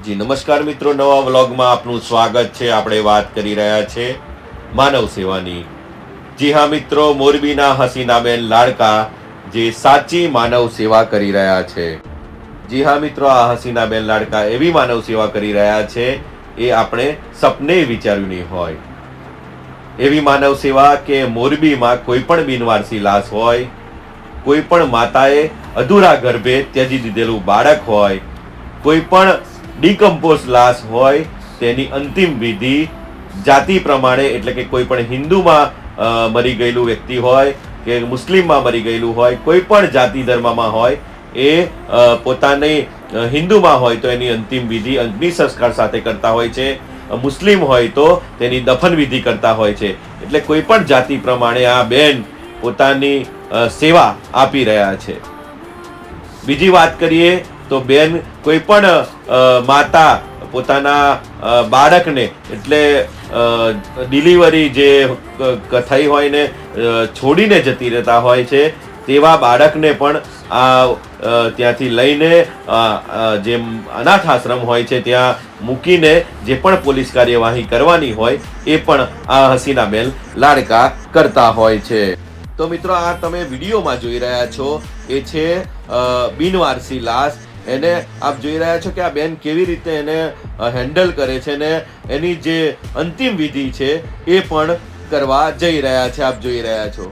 જી નમસ્કાર મિત્રો, નવા વ્લોગમાં આપનું સ્વાગત છે। આપણે વાત કરી રહ્યા છે માનવ સેવાની। જી હા મિત્રો, મોરબીના હસીનાબેન લાડકા જે સાચી માનવ સેવા કરી રહ્યા છે। જી હા મિત્રો, આ હસીનાબેન લાડકા એવી માનવ સેવા કરી રહ્યા છે એ આપણે સપને વિચાર્યું નહીં હોય। એવી માનવ સેવા કે મોરબીમાં કોઈ પણ બિનવારસી લાશ હોય, કોઈ પણ માતાએ અધૂરા ગર્ભે ત્યજી દીધેલું બાળક હોય, કોઈ પણ ડિકમ્પોઝ લાશ હોય, તેની અંતિમ વિધિ જાતિ પ્રમાણે, એટલે કે કોઈ પણ હિન્દુમાં મરી ગયેલું વ્યક્તિ હોય કે મુસ્લિમમાં મરી ગયેલું હોય, કોઈ પણ જાતિ ધર્મમાં હોય, એ પોતાની હિન્દુમાં હોય તો એની અંતિમ વિધિ અગ્નિ સંસ્કાર સાથે કરતા હોય છે, મુસ્લિમ હોય તો તેની દફન વિધિ કરતા હોય છે। એટલે કોઈ પણ જાતિ પ્રમાણે આ બેન પોતાની સેવા આપી રહ્યા છે। બીજી વાત કરીએ તો બેન કોઈ પણ માતા પોતાના બાળકને, એટલે ડિલિવરી જે થઈ હોય ને છોડીને જતી રહેતા હોય છે, તેવા બાળકને પણ ત્યાંથી લઈને જે અનાથ આશ્રમ હોય છે ત્યાં મૂકીને જે પણ પોલીસ કાર્યવાહી કરવાની હોય એ પણ આ હસીનાબેન લાડકા કરતા હોય છે। તો મિત્રો, આ તમે વિડીયોમાં જોઈ રહ્યા છો એ છે બિનવારસી લાશ। એને આપ જોઈ રહ્યા છો કે આ બેન કેવી રીતે એને હેન્ડલ કરે છે ને એની જે અંતિમ વિધિ છે એ પણ કરવા જઈ રહ્યા છે। આપ જોઈ રહ્યા છો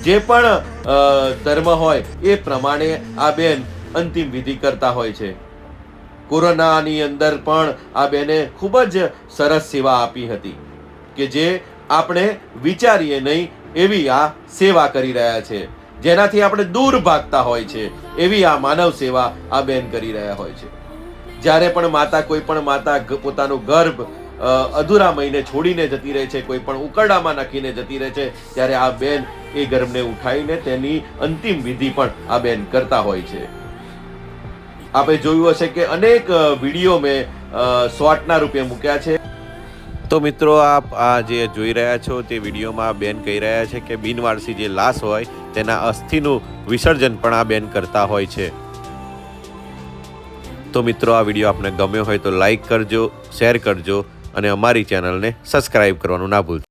જે પણ ધર્મ હોય એ પ્રમાણે આ બેન અંતિમ વિધિ કરતા હોય છે। કોરોનાની અંદર પણ આ બેને ખૂબ જ સરસ સેવા આપી હતી કે જે આપણે વિચારીએ નહીં એવી આ સેવા કરી રહ્યા છે, જેનાથી આપણે દૂર ભાગતા હોય છે એવી આ માનવ સેવા આ બેન કરી રહ્યા હોય છે। જ્યારે પણ માતા, કોઈ પણ માતા પોતાનું ગર્ભ અધૂરા મહિને છોડીને જતી રહે છે, કોઈ પણ ઉકરડામાં નાખીને જતી રહે છે, ત્યારે આ બેન એ ગર્ભને ઉઠાવીને તેની અંતિમ વિધિ પણ આ બેન કરતા હોય છે। આપણે જોયું હશે કે અનેક વિડીયો મેં શોર્ટના રૂપે મૂક્યા છે। તો મિત્રો, આપ આ જે જોઈ રહ્યા છો તે વિડીયોમાં બેન કહી રહ્યા છે કે બિનવારસી જે લાશ હોય તેના અસ્થિનું વિસર્જન પણ આ બેન કરતા હોય છે। તો મિત્રો, આ વિડીયો આપને ગમ્યો હોય તો લાઈક કરજો, શેર કરજો અને અમારી ચેનલને સબસ્ક્રાઈબ કરવાનું ના ભૂલતા।